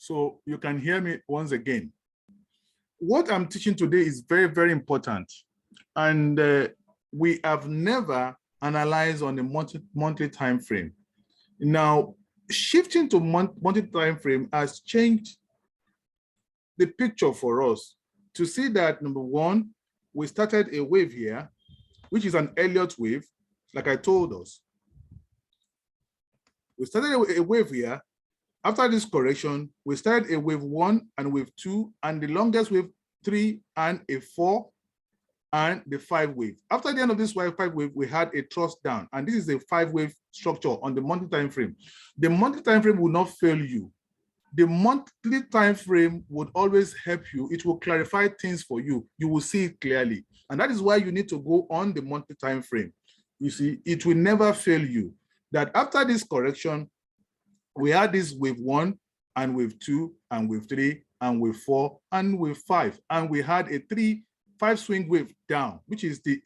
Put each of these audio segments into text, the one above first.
so you can hear me once again. What I'm teaching today is very, very important. And we have never analyzed on a monthly time frame. Now, shifting to monthly time frame has changed the picture for us to see that, number one, we started a wave here, which is an Elliott wave, like I told us. We started a wave here. After this correction, we started a wave 1 and wave 2, and the longest wave 3 and a 4 and the 5 wave. After the end of this 5 wave, we had a thrust down, and this is a 5-wave structure on the monthly time frame. The monthly time frame will not fail you. The monthly time frame would always help you. It will clarify things for you. You will see it clearly, and that is why you need to go on the monthly time frame. You see, it will never fail you that after this correction, we had this wave 1 and wave 2 and wave 3 and wave 4 and wave 5, and we had a 5 swing wave down, which is the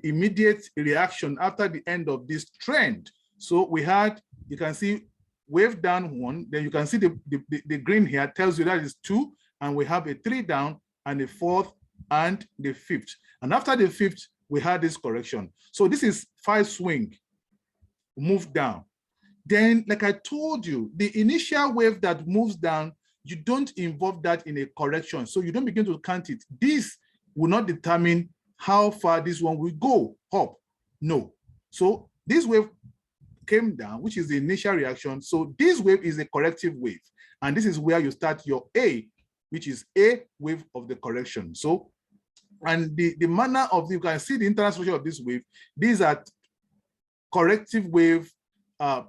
immediate reaction after the end of this trend. So we had, you can see wave down 1, then you can see the green here tells you that is 2, and we have a 3 down and a 4th and the 5th. And after the 5th, we had this correction. So this is 5 swing, move down. Then, like I told you, the initial wave that moves down, you don't involve that in a correction. So you don't begin to count it. This will not determine how far this one will go up. No. So this wave came down, which is the initial reaction. So this wave is a corrective wave. And this is where you start your A, which is a wave of the correction. So, and the manner of, you can see the internal structure of this wave. These are corrective wave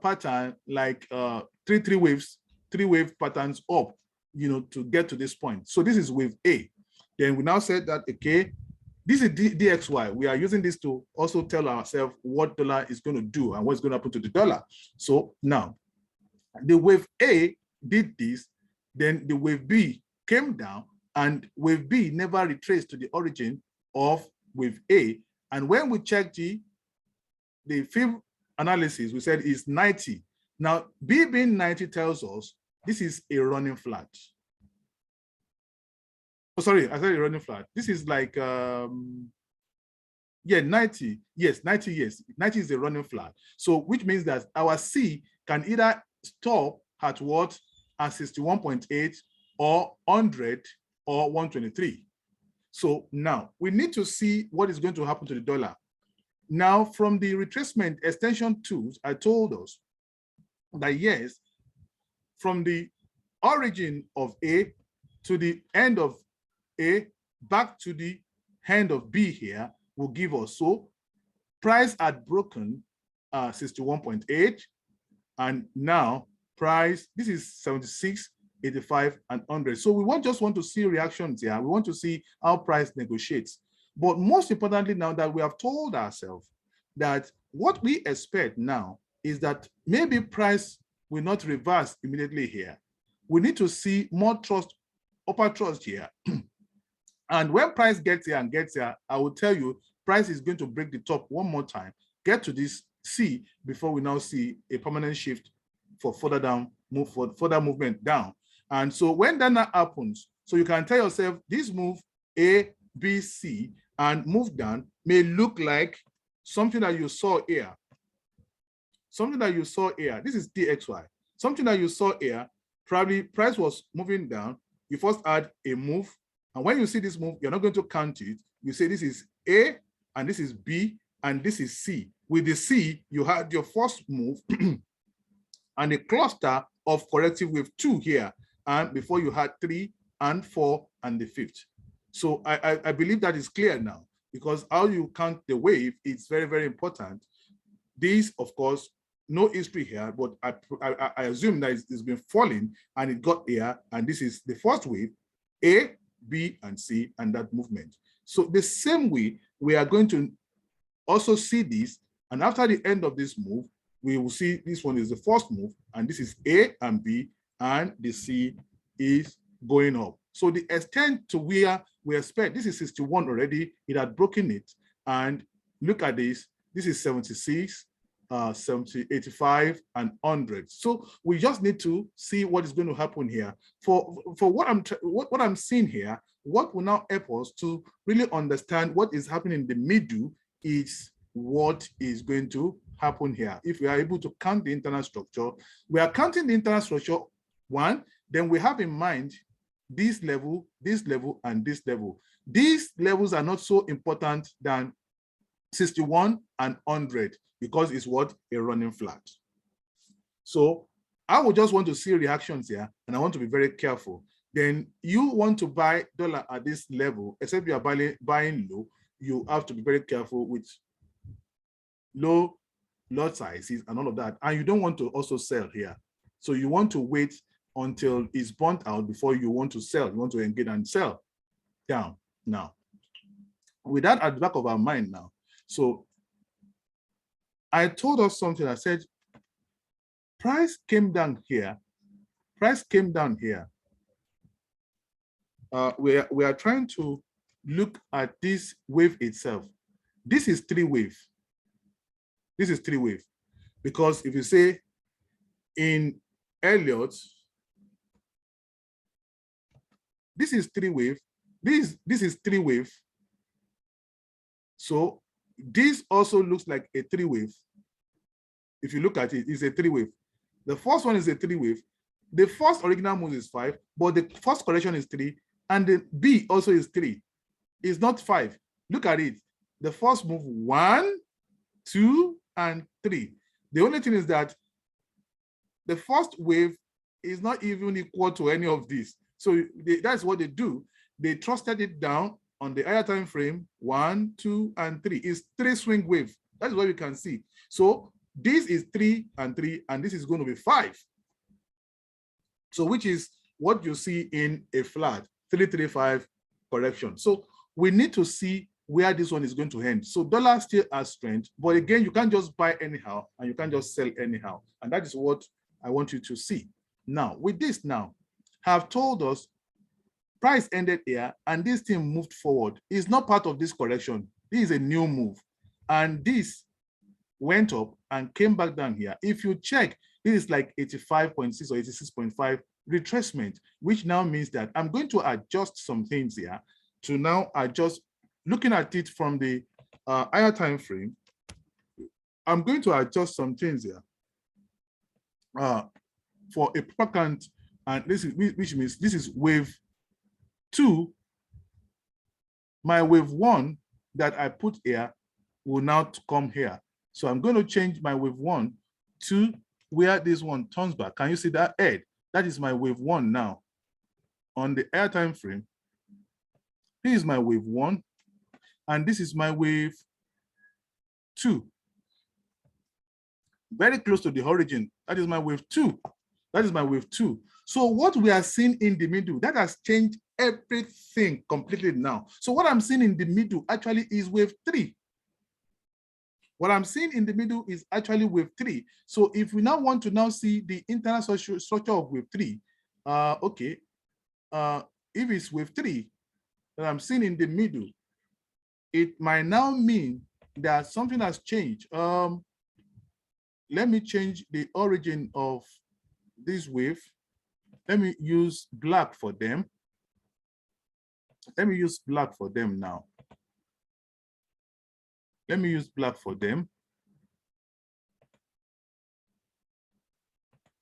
pattern, like 3 wave patterns up, you know, to get to this point. So this is wave A. Then we now said that, okay, this is DXY. We are using this to also tell ourselves what dollar is going to do and what's going to happen to the dollar. So now the wave A did this, then the wave B came down, and wave B never retraced to the origin of wave A. And when we checked the fib analysis, we said is 90. Now, B being 90 tells us this is a running flat. Oh, sorry, I said a running flat. This is like, yeah, 90. Yes, 90, yes. 90 is a running flat. So, which means that our C can either stop at what? At 61.8 or 100 or 123. So now we need to see what is going to happen to the dollar. Now, from the retracement extension tools, I told us that yes, from the origin of A to the end of A back to the end of B here will give us, so price had broken 61.8, and now price, this is 76, 85, and 100. So we just want to see reactions here. We want to see how price negotiates. But most importantly, now that we have told ourselves that what we expect now is that maybe price will not reverse immediately here. We need to see more trust, upper trust here. And when price gets here and gets here, I will tell you, price is going to break the top one more time, get to this C before we now see a permanent shift for further down, further movement down. And so when that now happens, so you can tell yourself this move A, B, C, and move down may look like something that you saw here. Something that you saw here. This is DXY. Something that you saw here, probably price was moving down. You first had a move. And when you see this move, you're not going to count it. You say this is A, and this is B, and this is C. With the C, you had your first move and a cluster of corrective wave 2 here. And before you had 3 and 4 and the 5th. So I believe that is clear now, because how you count the wave is very, very important. This, of course, no history here, but I assume that it's been falling and it got here, and this is the first wave, A, B, and C, and that movement. So the same way, we are going to also see this, and after the end of this move, we will see this one is the first move, and this is A and B, and the C is going up. So the extent to where we expect, this is 61 already, it had broken it, and look at this, this is 76, 70, 85, and 100. So we just need to see what is going to happen here. For what I'm seeing here, what will now help us to really understand what is happening in the middle is what is going to happen here. If we are able to count the internal structure, we are counting the internal structure one, then we have in mind this level, and this level. These levels are not so important than 61 and 100 because it's what? A running flat. So I would just want to see reactions here, and I want to be very careful. Then you want to buy dollar at this level, except you are buying low, you have to be very careful with low lot sizes and all of that. And you don't want to also sell here. So you want to wait until it's burnt out before you want to sell. You want to engage and sell down now. With that at the back of our mind now. So I told us something. I said, price came down here. Price came down here. We are trying to look at this wave itself. This is three wave. This is three wave. Because if you say in Elliott, this is three wave. This is three wave. So this also looks like a three wave. If you look at it, it's a three wave. The first one is a three wave. The first original move is 5, but the first correction is 3, and the B also is 3. It's not 5. Look at it. The first move 1, 2, and 3. The only thing is that the first wave is not even equal to any of these. So that's what they do. They trusted it down on the higher time frame, 1, 2, and 3. It's 3 swing wave. That's what we can see. So this is 3 and 3, and this is going to be 5. So which is what you see in a flat 335 correction. So we need to see where this one is going to end. So dollar still has strength, but again, you can't just buy anyhow and you can't just sell anyhow. And that is what I want you to see. Now, with this now, have told us price ended here and this thing moved forward. It's not part of this correction. This is a new move. And this went up and came back down here. If you check, this is like 85.6 or 86.5 retracement, which now means that I'm going to adjust some things here to now adjust, looking at it from the higher time frame. I'm going to adjust some things here for a proper count, and this is, which means this is wave 2. My wave 1 that I put here will now come here. So I'm going to change my wave 1 to where this one turns back. Can you see that head? That is my wave 1 now. On the higher time frame, this is my wave 1, and this is my wave 2. Very close to the origin. That is my wave 2. That is my wave 2. So what we are seeing in the middle, that has changed everything completely now. So what I'm seeing in the middle actually is wave 3. What I'm seeing in the middle is actually wave 3. So if we now want to now see the internal structure of wave 3, if it's wave 3 that I'm seeing in the middle, it might now mean that something has changed. Let me change the origin of this wave. Let me use black for them. Let me use black for them now. Let me use black for them.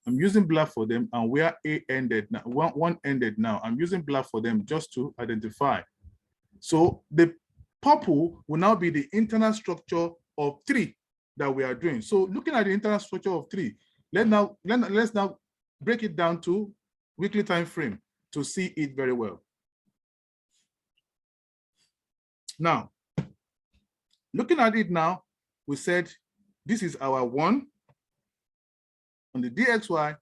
I'm using black for them, and where A ended now, one ended now. I'm using black for them just to identify. So the purple will now be the internal structure of 3 that we are doing. So looking at the internal structure of 3, let's now break it down to weekly time frame to see it very well. Now, looking at it now, we said this is our 1 on the DXY,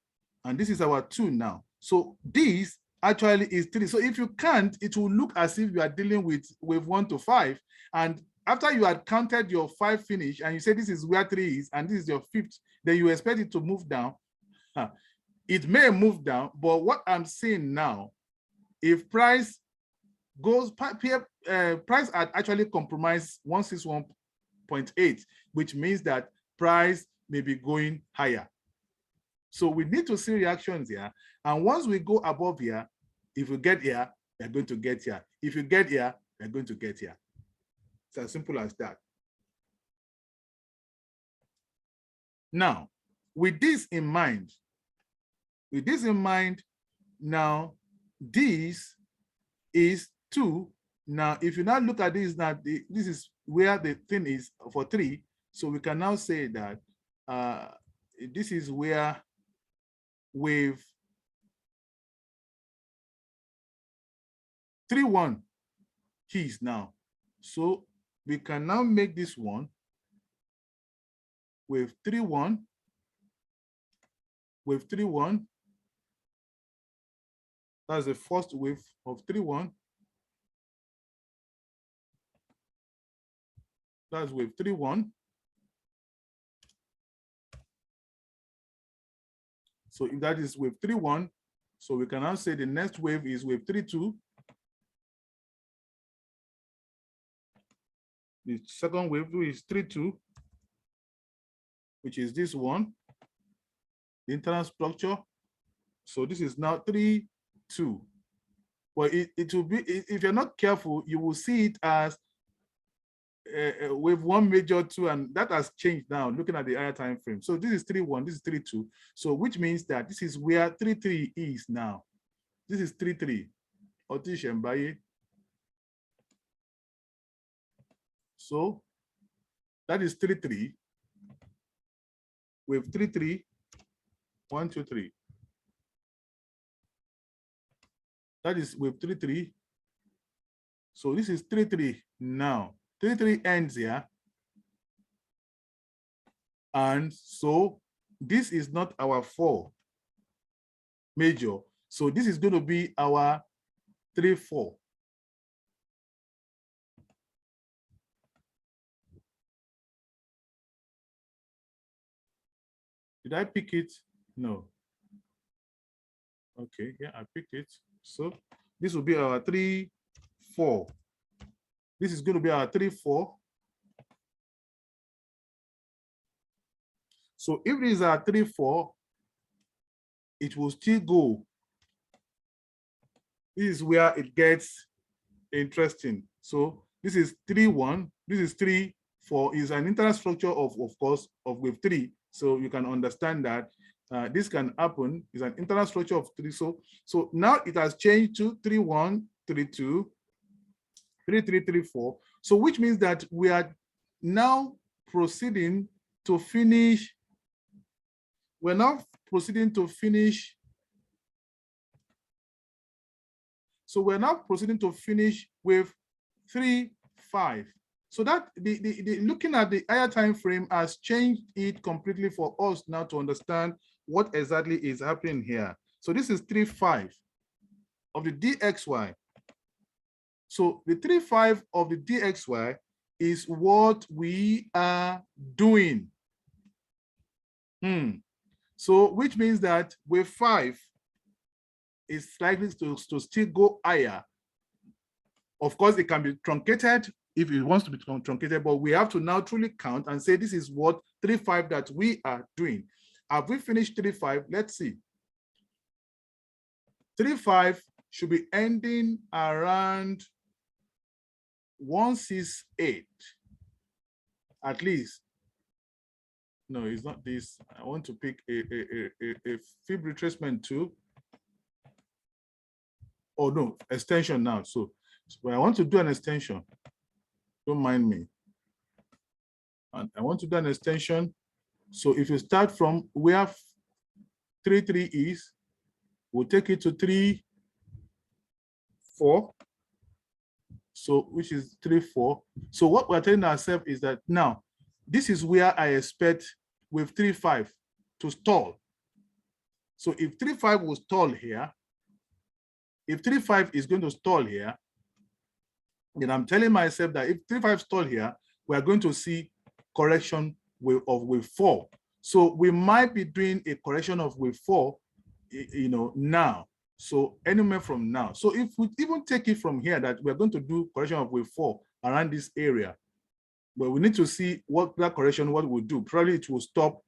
and this is our 2 now. So this actually is 3. So if you can't, it will look as if you are dealing with wave 1 to 5. And after you had counted your 5 finish, and you say this is where 3 is, and this is your 5th, then you expect it to move down. It may move down, but what I'm saying now, if price goes, price had actually compromised 161.8, which means that price may be going higher. So we need to see reactions here. And once we go above here, if we get here, we're going to get here. If you get here, we're going to get here. It's as simple as that. Now, with this in mind, now this is 2. Now, if you now look at this, now this is where the thing is for 3. So we can now say that this is where wave 3-1 keys now. So we can now make this one wave 3-1, wave 3-1. That's the first wave of 3-1. That's wave 3-1. So if that is wave 3-1, so we can now say the next wave is wave 3-2. The second wave is 3-2, which is this one, the internal structure. So this is now 3-2. Well, it will be, if you're not careful, you will see it as wave 1 major 2, and that has changed now looking at the higher time frame. So this is 3-1, this is 3-2. So which means that this is where 3-3 is now. This is 3-3. So that is 3-3. Wave 3-3, 1, 2, 3. That is wave 3-3. So this is 3-3 now. 3-3 ends here. And so this is not our 4 major. So this is going to be our 3-4. Did I pick it? No. Okay, yeah, I picked it. So this will be our 3-4. This is going to be our 3-4. So if it is our 3-4, it will still go. This is where it gets interesting. So this is 3-1. This is 3-4. Is an internal structure of course, of wave 3. So you can understand that this can happen. Is an internal structure of 3. So now it has changed to 3-1, 3-2, 3-3, 3-4. So which means that we are now proceeding to finish. We're now proceeding to finish. So we're now proceeding to finish with 3-5. So that the looking at the higher time frame has changed it completely for us now to understand what exactly is happening here. So this is 3-5 of the DXY. So the 3-5 of the DXY is what we are doing. So which means that wave 5 is likely to still go higher. Of course, it can be truncated if it wants to be truncated, but we have to now truly count and say this is what 3-5 that we are doing. Have we finished 3-5? Let's see. 3-5 should be ending around 168 at least. No, it's not this. I want to pick a fib retracement tool. Oh no, extension now. So when I want to do an extension, don't mind me. And I want to do an extension. So if you start from where 3-3 is, we'll take it to 3-4. So which is 3-4. So what we're telling ourselves is that now this is where I expect with 3-5 to stall. So if 3-5 will stall here, if 3-5 is going to stall here, then I'm telling myself that if 3-5 stall here, we are going to see correction of wave 4. So we might be doing a correction of wave 4, now. So anywhere from now. So if we even take it from here that we're going to do correction of wave 4 around this area, but we need to see what that correction, what it will do. Probably it will stop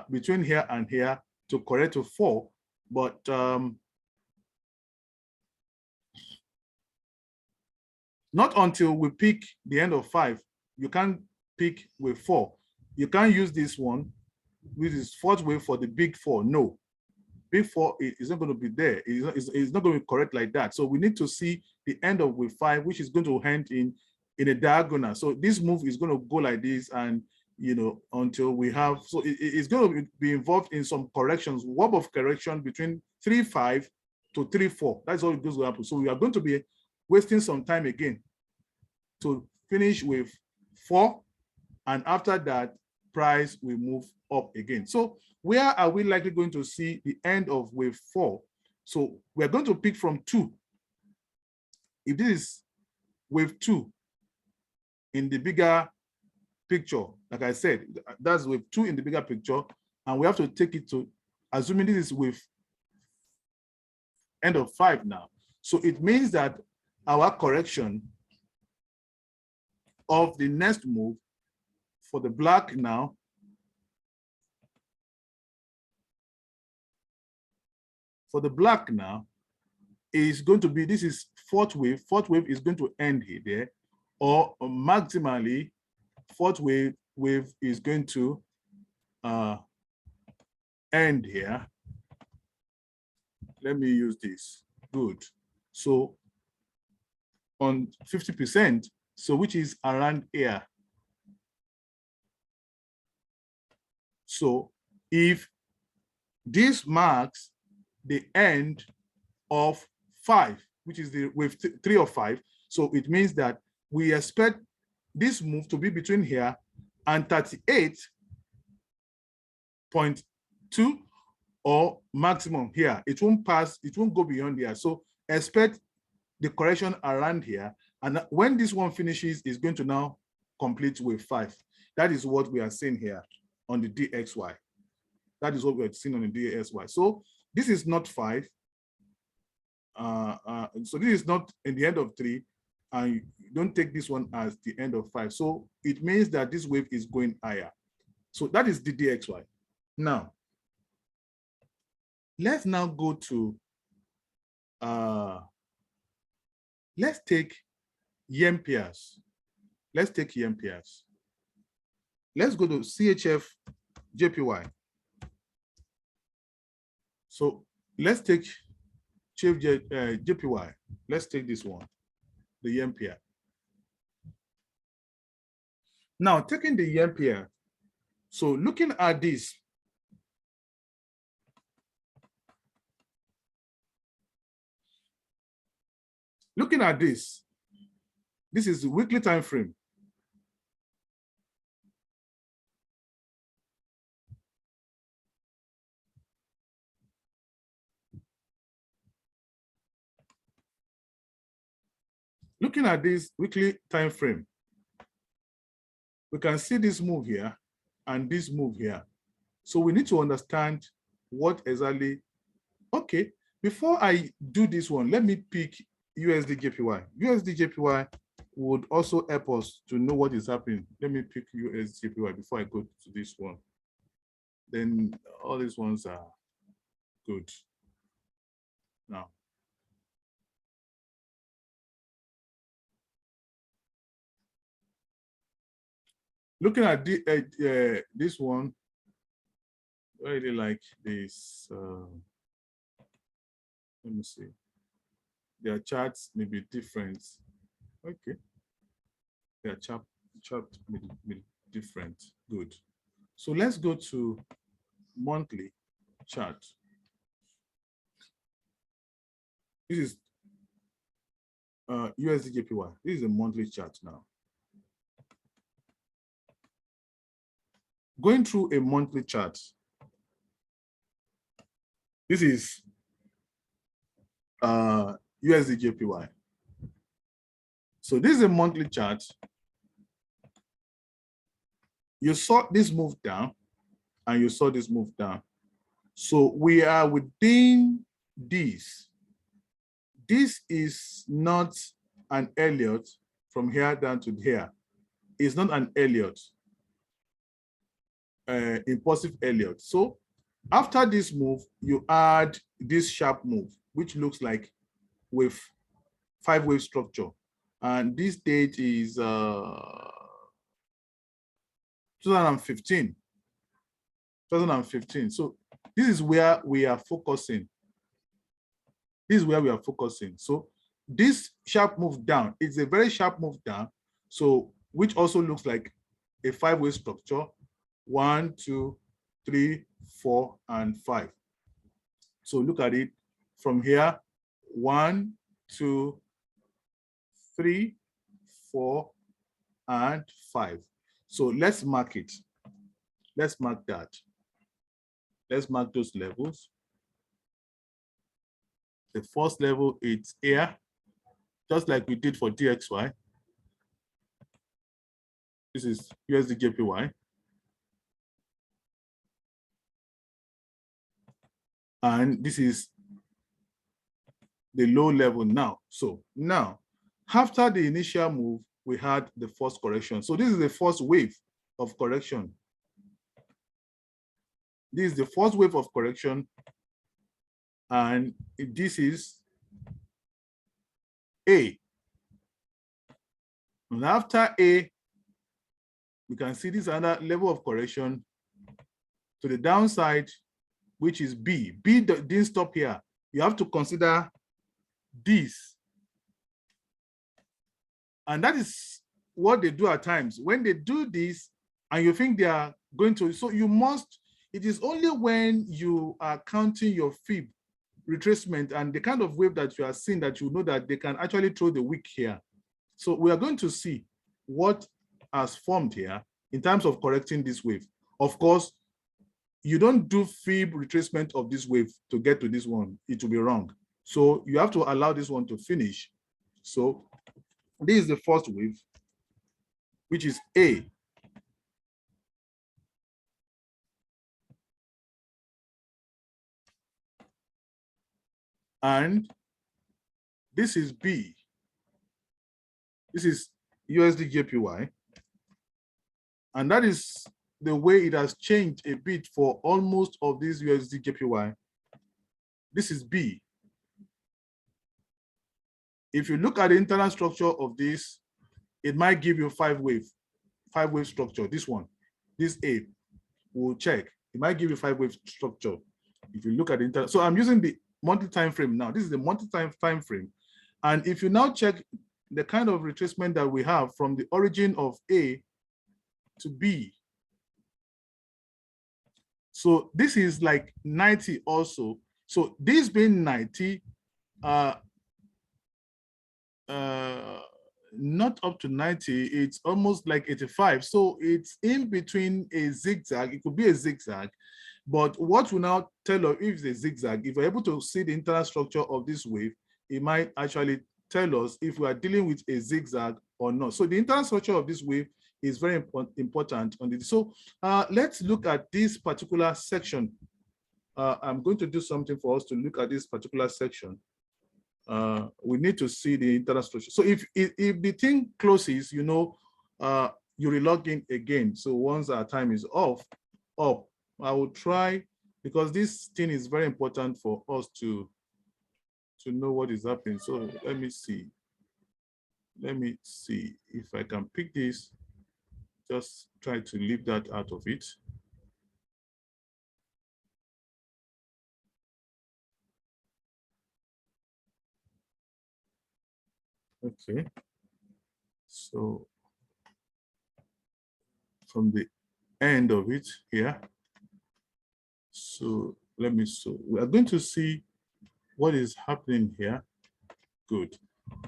between here and here to correct to 4, but not until we pick the end of 5. You can't pick with 4. You can't use this one, which is fourth wave for the big 4. No, big 4 is not going to be there. It's not going to be correct like that. So we need to see the end of wave 5, which is going to end in a diagonal. So this move is going to go like this, and until we have, so it's going to be involved in some corrections, web of correction between 3.5 to 3.4. That's all it goes to happen. So we are going to be wasting some time again to finish with 4, and after that, price will move up again. So where are we likely going to see the end of wave 4? So we're going to pick from 2. If this is wave 2 in the bigger picture, like I said, that's wave 2 in the bigger picture, and we have to take it to, assuming this is wave end of 5 now. So it means that our correction of the next move for the black now is going to be, this is fourth wave. Fourth wave is going to end here there, or maximally fourth wave is going to end here. Let me use this. Good. So on 50%, so which is around here. So if this marks the end of 5, which is the wave 3 of 5, so it means that we expect this move to be between here and 38.2, or maximum here. It won't pass, it won't go beyond here. So expect the correction around here, and when this one finishes, it's going to now complete wave 5. That is what we are seeing here on the DXY. That is what we are seeing on the DXY. So this is not 5. So this is not in the end of 3, and you don't take this one as the end of 5. So it means that this wave is going higher. So that is the DXY. Now, let's now go to, let's take yen pairs. Let's take yen pairs. Let's go to CHF JPY. So let's take JPY. Let's take this one, the yen pair. Now, taking the yen pair, so looking at this, this is the weekly time frame. Looking at this weekly time frame, we can see this move here and this move here. So we need to understand what exactly. Okay, before I do this one, let me pick USD JPY. USD JPY would also help us to know what is happening. Let me pick USD JPY before I go to this one. Then all these ones are good. Now, looking at the, this one, I really like this. Let me see. Their charts may be different. Okay. Their chart may be different. Good. So let's go to monthly chart. This is USD JPY. This is a monthly chart now. Going through a monthly chart. This is USD JPY. So this is a monthly chart. You saw this move down and you saw this move down. So we are within this. This is not an Elliott from here down to here. It's not an Elliott. impulsive Elliott. So after this move, you add this sharp move, which looks like with 5-wave structure. And this date is 2015. 2015. So this is where we are focusing. This is where we are focusing. So this sharp move down, it's a very sharp move down. So which also looks like a 5-wave structure. 1, 2, 3, 4, and 5. So look at it from here. 1, 2, 3, 4, and 5. So let's mark it. Let's mark that. Let's mark those levels. The first level is here, just like we did for DXY. This is USD JPY. And this is the low level now. So now, after the initial move, we had the first correction. So this is the first wave of correction. This is the first wave of correction. And this is A. And after A, we can see this another level of correction to the downside, which is B. B didn't stop here. You have to consider this. And that is what they do at times. When they do this and you think they are going to, so you must, it is only when you are counting your fib retracement and the kind of wave that you are seeing that you know that they can actually throw the wick here. So we are going to see what has formed here in terms of correcting this wave. Of course, you don't do fib retracement of this wave to get to this one. It will be wrong. So you have to allow this one to finish. So this is the first wave, which is A. And this is B. This is USD JPY. And that is the way it has changed a bit for almost of these USD JPY. This is B. If you look at the internal structure of this, it might give you 5-wave structure. This one, this A, we'll check. It might give you 5-wave structure. If you look at the internal, so I'm using the monthly time frame now. This is the monthly time frame. And if you now check the kind of retracement that we have from the origin of A to B. So this is like 90 also. So this being 90, not up to 90, it's almost like 85. So it's in between a zigzag. It could be a zigzag. But what will now tell us if it's a zigzag, if we're able to see the internal structure of this wave, it might actually tell us if we are dealing with a zigzag or not. So the internal structure of this wave is very important on this. So let's look at this particular section. I'm going to do something for us to look at this particular section. We need to see the internal structure. So if the thing closes, you know, you relog in again. So once our time is up, I will try, because this thing is very important for us to know what is happening. So let me see. Let me see if I can pick this. Just try to leave that out of it. Okay. So from the end of it here. So let me, so we are going to see what is happening here. Good.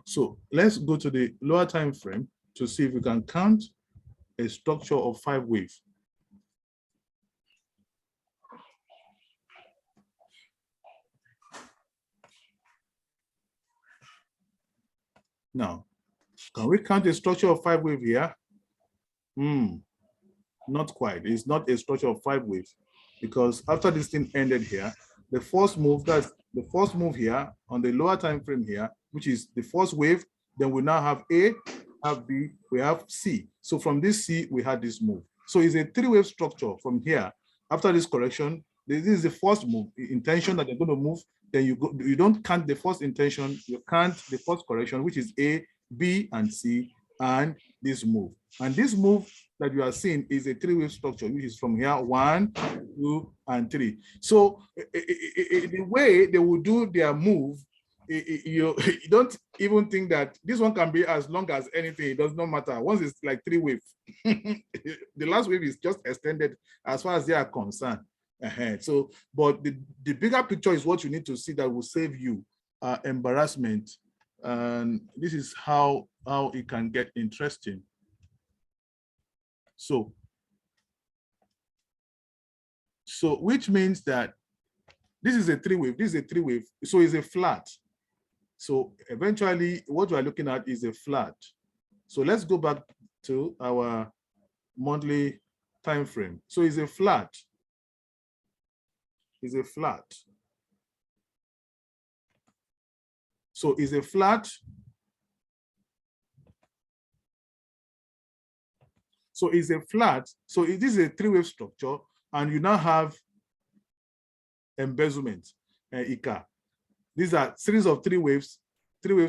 So let's go to the lower time frame to see if we can count a structure of 5 waves. Now, can we count a structure of 5 waves here? Not quite. It's not a structure of 5 waves, because after this thing ended here, the first move, that's the first move here on the lower time frame here, which is the first wave, then we now have A, have B, we have C. So from this C, we had this move. So it's a three-wave structure from here. After this correction, this is the first move, intention that they're going to move. Then you don't count the first intention, you count the first correction, which is A, B, and C, and this move. And this move that you are seeing is a three-wave structure, which is from here, 1, 2, and 3. So the way they will do their move, you don't even think that this one can be as long as anything. It does not matter. Once it's like three wave, the last wave is just extended as far as they are concerned. So, but the bigger picture is what you need to see that will save you embarrassment. And this is how it can get interesting. So which means that this is a three wave, this is a three wave, so it's a flat. So eventually what we are looking at is a flat. So let's go back to our monthly time frame. So it's a flat. It's a flat. So it's a flat. So it's a flat. So it is a three-wave structure, and you now have embezzlement, ICA. These are series of three-wave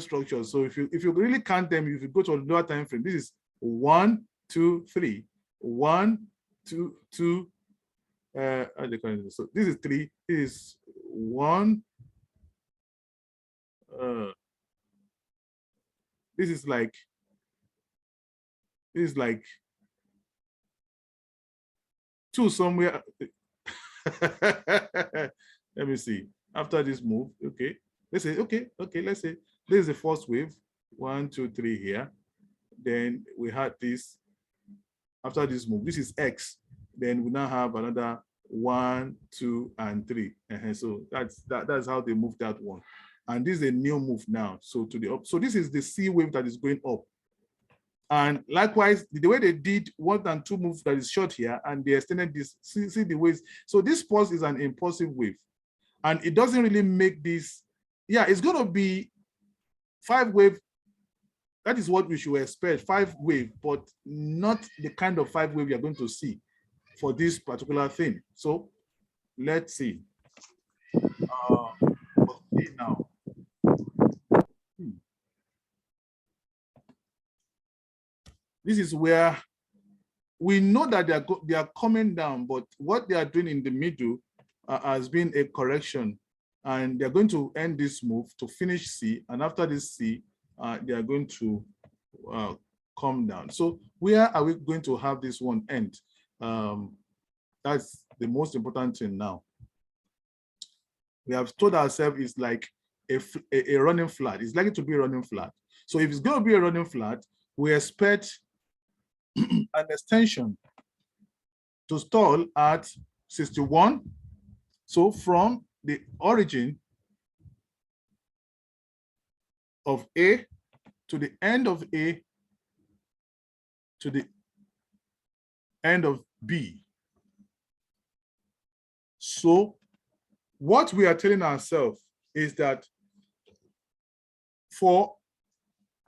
structures. So if you really count them, if you go to a lower time frame, this is 1, 2, 3, 1, 2, 2. So this is 3. This is 1. This is like 2 somewhere. Let me see. After this move, okay. Let's say, let's say this is the first wave. 1, 2, 3 here. Then we had this. After this move, this is X. Then we now have another 1, 2, and 3. So that's how they move that one. And this is a new move now. So to the up. So this is the C wave that is going up. And likewise, the way they did 1 and 2 move that is short here, and they extended this, see the waves. So this pulse is an impulsive wave. And it doesn't really make this, yeah, it's going to be 5 wave. That is what we should expect, 5 wave, but not the kind of 5 wave you're going to see for this particular thing. So let's see. Now. This is where we know that they are coming down, but what they are doing in the middle has been a correction, and they're going to end this move to finish C, and after this C, they are going to come down. So where are we going to have this one end? That's the most important thing now. We have told ourselves it's like a running flat. It's likely to be a running flat. So if it's going to be a running flat, we expect an extension to stall at 61. So from the origin of A to the end of A to the end of B. So what we are telling ourselves is that for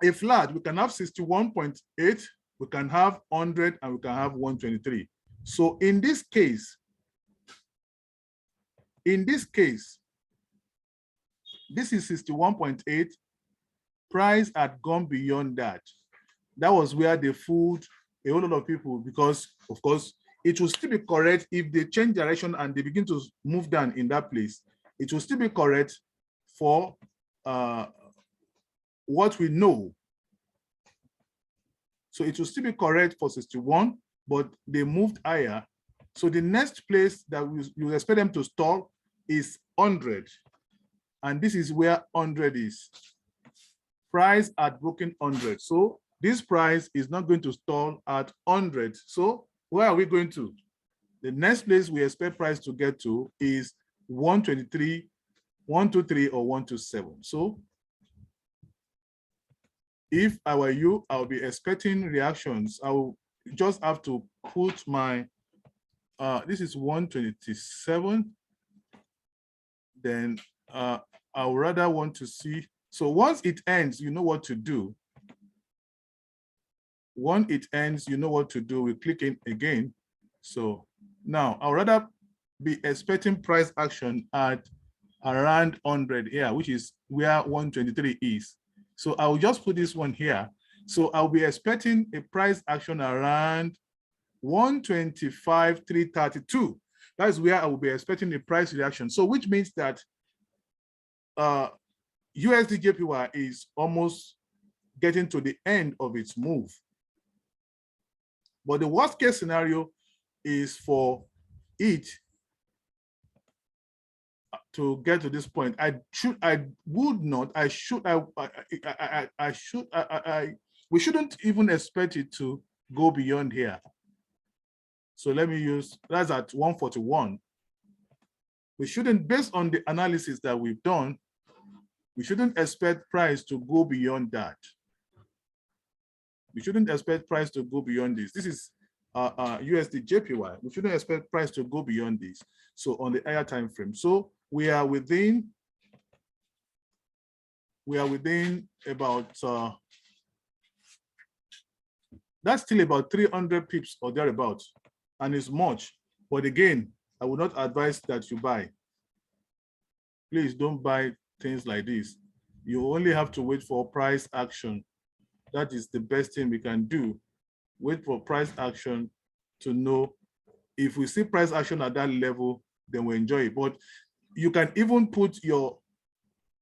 a flat, we can have 61.8, we can have 100, and we can have 123. So in this case, this is 61.8. Price had gone beyond that. That was where they fooled a whole lot of people, because, of course, it will still be correct if they change direction and they begin to move down in that place. It will still be correct for what we know. So it will still be correct for 61, but they moved higher. So the next place that you expect them to stall is 100. And this is where 100 is. Price had broken 100. So this price is not going to stall at 100. So where are we going to? The next place we expect price to get to is 123, 123, or 127. So if I were you, I'll be expecting reactions. I will just have to put my, this is 127. Then I would rather want to see. So once it ends, you know what to do. Once it ends, you know what to do. We click in again. So now I'd rather be expecting price action at around 100 here, which is where 123 is. So I'll just put this one here. So I'll be expecting a price action around 125, 332. That's where I will be expecting a price reaction. So which means that USD JPY is almost getting to the end of its move. But the worst case scenario is for it to get to this point. We shouldn't even expect it to go beyond here. So let me use, that's at 141. We shouldn't, based on the analysis that we've done, we shouldn't expect price to go beyond that. We shouldn't expect price to go beyond this. This is USD JPY. We shouldn't expect price to go beyond this. So on the higher time frame. So we are within about that's still about 300 pips or thereabouts, and it's much. But again, I would not advise that you buy. Please don't buy things like this. You only have to wait for price action. That is the best thing we can do. Wait for price action to know if we see price action at that level, then we enjoy it. But you can even put your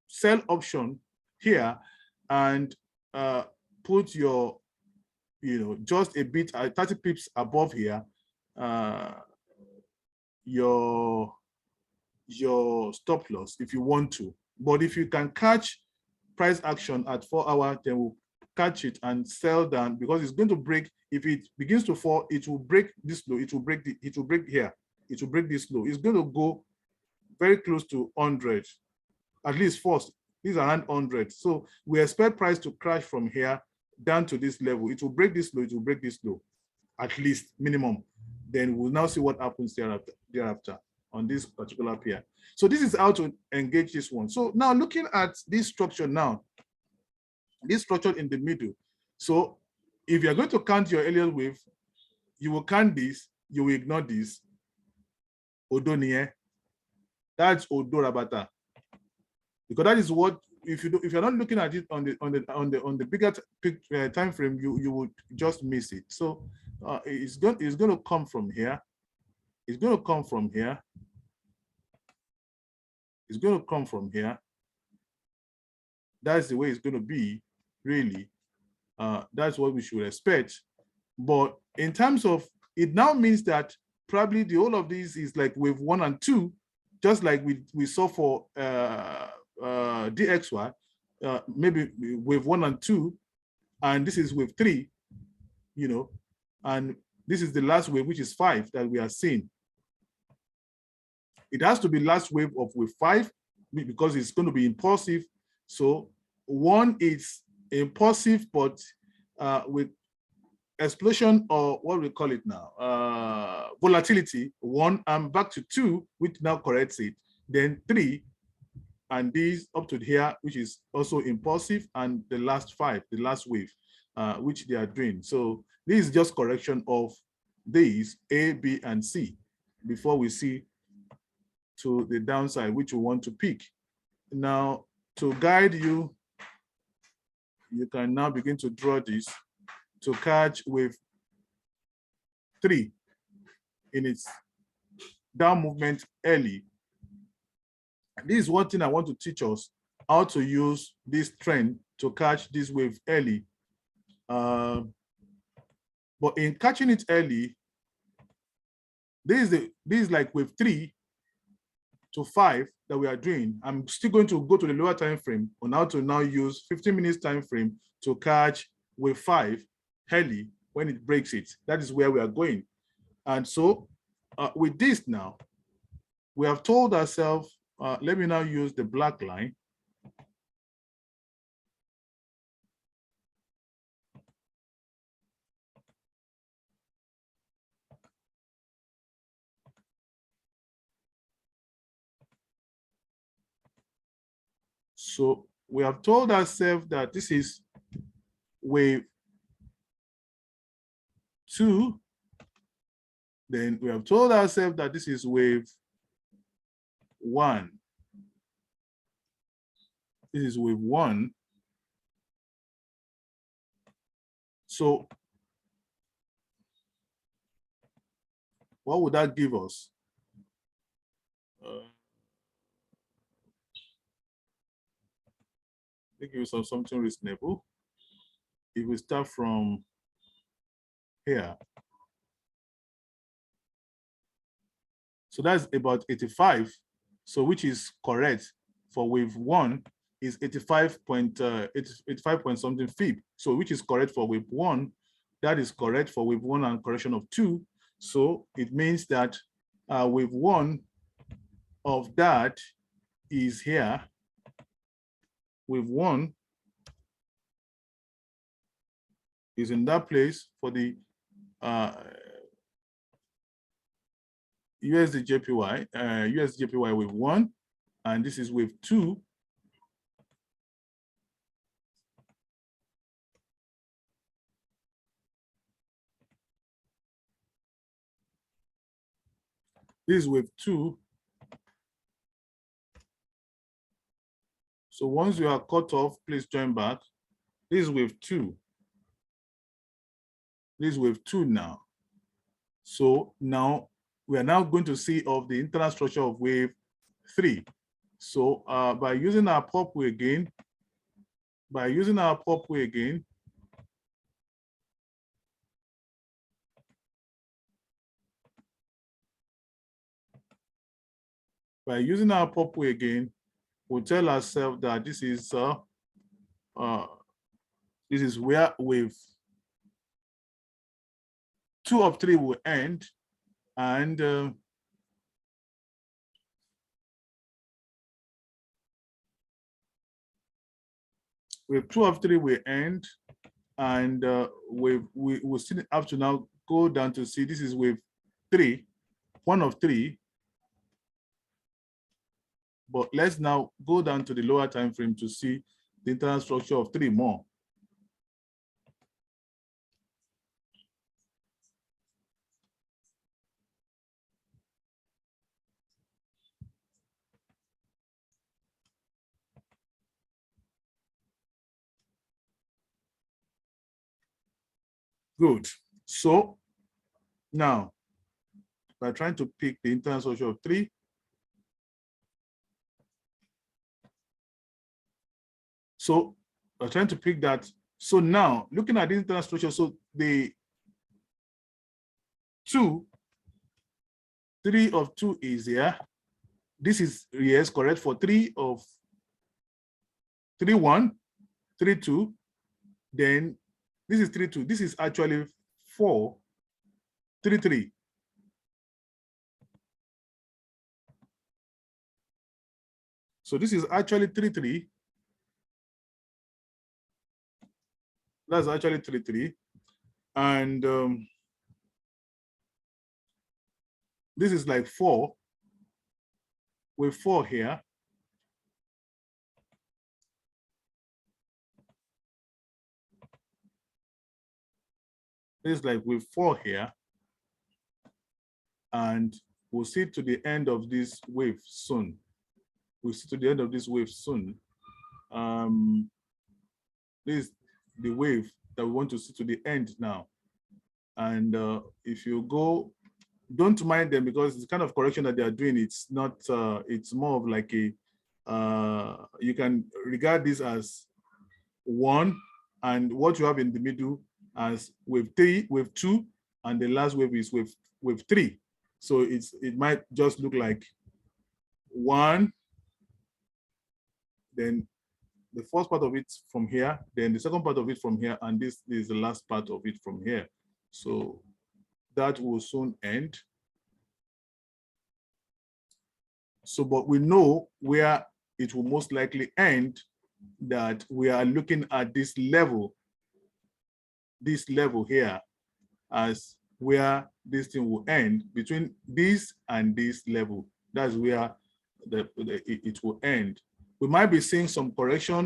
sell option here and put your, just a bit, 30 pips above here, your stop loss if you want to. But if you can catch price action at 4 hours, then we'll catch it and sell down, because it's going to break. If it begins to fall, it will break this low. It will break here. It will break this low. It's going to go very close to 100, at least first. These are around 100. So we expect price to crash from here down to this level. It will break this low. It will break this low, at least minimum. Then we'll now see what happens thereafter on this particular pair. So this is how to engage this one. So now looking at this structure now, this structure in the middle. So if you're going to count your Elliott wave, you will count this, you will ignore this. Odonie, that's Odorabata. Because that is what, if you're not looking at it on the bigger time frame, you would just miss it. So it's going to come from here. It's going to come from here. It's going to come from here. That's the way it's going to be, really. That's what we should expect. But in terms of, it now means that probably the whole of this is like wave 1 and 2, just like we saw for DXY, maybe wave 1 and 2, and this is wave 3, and this is the last wave, which is 5 that we are seeing. It has to be last wave of wave 5 because it's going to be impulsive. So 1 is impulsive, but with explosion, or what we call it now, volatility, 1, and back to 2, which now corrects it, then 3, and these up to here, which is also impulsive, and the last 5, the last wave, which they are doing. So this is just correction of these A, B, and C before we see to the downside, which we want to pick. Now, to guide you, you can now begin to draw this to catch wave 3 in its down movement early. This is one thing I want to teach us, how to use this trend to catch this wave early. But in catching it early, this is like wave 3 to 5 that we are doing. I'm still going to go to the lower time frame on how to now use 15 minutes time frame to catch wave 5 early when it breaks it. That is where we are going. And so with this now, we have told ourselves, let me now use the black line. So we have told ourselves that this is wave 2 then we have told ourselves that this is wave 1. This is wave 1. So what would that give us? Let me give you something reasonable. If we start from here, so that's about 85. So which is correct for wave 1 is 85 point something fib. So which is correct for wave 1, that is correct for wave 1 and correction of 2. So it means that wave 1 of that is here. Wave 1 is in that place for the USD JPY wave 1, and this is wave 2. This is wave 2. So once you are cut off, please join back. This is wave 2. This is wave 2 now. So now we are now going to see of the internal structure of wave 3. So by using our pathway again, by using our pathway again, we'll tell ourselves that this is where wave 2 of 3 will end, and wave 2 of 3 will end, and we will still have to now go down to see this is wave 3, 1 of 3. But let's now go down to the lower time frame to see the internal structure of 3 more. Good. So now we're trying to pick the internal structure of 3. So we're trying to pick that. So now looking at the internal structure, so the 3 of 2 is here. This is, yes, correct for 3 of 3, 1, 3, 2. Then this is 3, 2. This is actually 4, 3, 3. So this is actually 3, 3. That's actually 3, 3. And this is like 4 with 4 here. This is like with 4 here. And we'll see to the end of this wave soon. We'll see to the end of this wave soon. This is the wave that we want to see to the end now. And if you go, don't mind them because it's kind of correction that they are doing. It's not, it's more of like a, you can regard this as 1, and what you have in the middle as wave 3, wave 2, and the last wave is wave 3. So it might just look like 1, then the first part of it from here, then the second part of it from here, and this is the last part of it from here. So that will soon end. So, but we know where it will most likely end, that we are looking at this level here as where this thing will end, between this and this level. That's where it will end. We might be seeing some correction